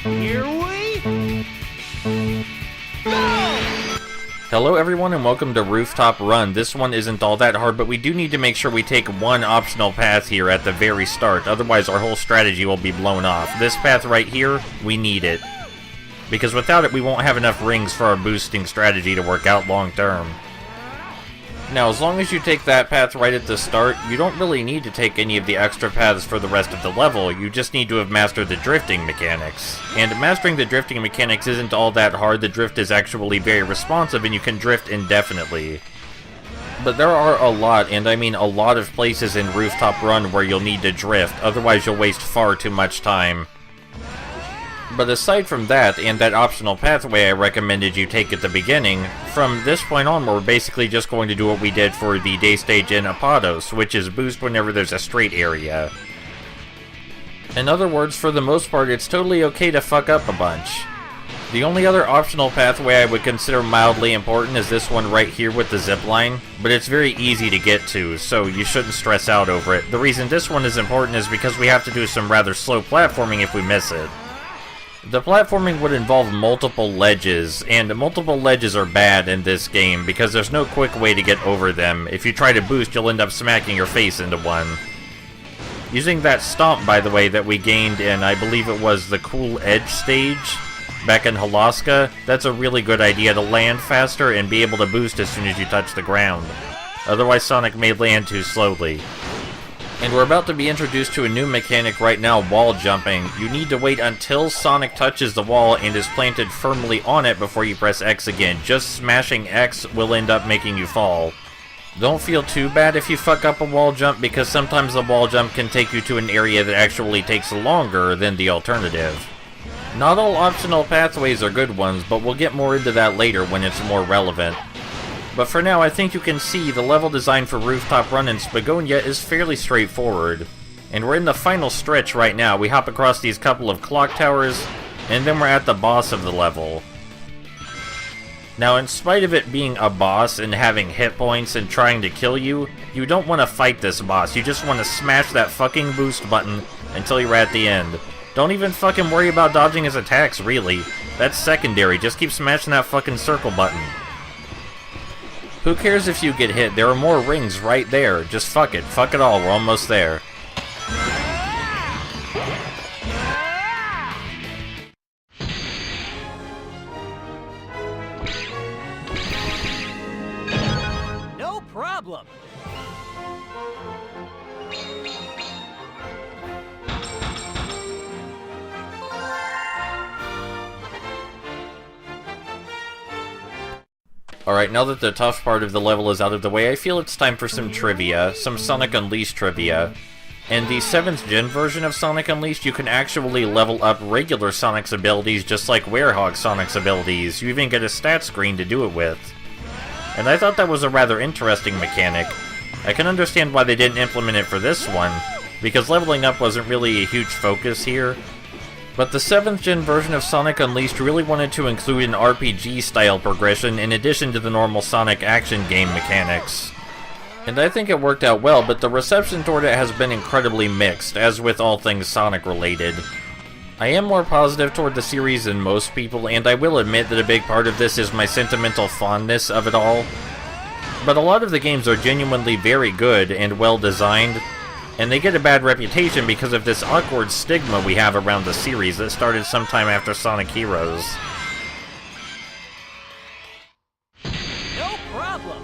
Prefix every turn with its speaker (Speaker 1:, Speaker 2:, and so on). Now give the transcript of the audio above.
Speaker 1: Here we go!
Speaker 2: Hello everyone and welcome to Rooftop Run. This one isn't all that hard, but we do need to make sure we take one optional path here at the very start, otherwise our whole strategy will be blown off. This path right here, we need it. Because without it we won't have enough rings for our boosting strategy to work out long term. Now, as long as you take that path right at the start, you don't really need to take any of the extra paths for the rest of the level, you just need to have mastered the drifting mechanics. And mastering the drifting mechanics isn't all that hard, the drift is actually very responsive and you can drift indefinitely. But there are a lot, and I mean a lot of places in Rooftop Run where you'll need to drift, otherwise you'll waste far too much time. But aside from that, and that optional pathway I recommended you take at the beginning, from this point on we're basically just going to do what we did for the day stage in Apados, which is boost whenever there's a straight area. In other words, for the most part, it's totally okay to fuck up a bunch. The only other optional pathway I would consider mildly important is this one right here with the zipline, but it's very easy to get to, so you shouldn't stress out over it. The reason this one is important is because we have to do some rather slow platforming if we miss it. The platforming would involve multiple ledges, and multiple ledges are bad in this game because there's no quick way to get over them. If you try to boost, you'll end up smacking your face into one. Using that stomp, by the way, that we gained in, I believe it was the Cool Edge stage back in Halaska, that's a really good idea to land faster and be able to boost as soon as you touch the ground. Otherwise, Sonic may land too slowly. And we're about to be introduced to a new mechanic right now, wall jumping. You need to wait until Sonic touches the wall and is planted firmly on it before you press X again. Just smashing X will end up making you fall. Don't feel too bad if you fuck up a wall jump, because sometimes the wall jump can take you to an area that actually takes longer than the alternative. Not all optional pathways are good ones, but we'll get more into that later when it's more relevant. But for now, I think you can see the level design for Rooftop Run in Spagonia is fairly straightforward. And we're in the final stretch right now. We hop across these couple of clock towers, and then we're at the boss of the level. Now, in spite of it being a boss and having hit points and trying to kill you, you don't want to fight this boss. You just want to smash that fucking boost button until you're at the end. Don't even fucking worry about dodging his attacks, really. That's secondary. Just keep smashing that fucking circle button. Who cares if you get hit? There are more rings right there. Just fuck it. Fuck it all. We're almost there.
Speaker 1: No problem.
Speaker 2: Alright, now that the tough part of the level is out of the way, I feel it's time for some trivia, some Sonic Unleashed trivia. In the 7th gen version of Sonic Unleashed, you can actually level up regular Sonic's abilities just like Werehog Sonic's abilities. You even get a stat screen to do it with. And I thought that was a rather interesting mechanic. I can understand why they didn't implement it for this one, because leveling up wasn't really a huge focus here. But the 7th gen version of Sonic Unleashed really wanted to include an RPG-style progression in addition to the normal Sonic action game mechanics. And I think it worked out well, but the reception toward it has been incredibly mixed, as with all things Sonic-related. I am more positive toward the series than most people, and I will admit that a big part of this is my sentimental fondness of it all. But a lot of the games are genuinely very good and well-designed, and they get a bad reputation because of this awkward stigma we have around the series that started sometime after Sonic Heroes.
Speaker 1: No problem.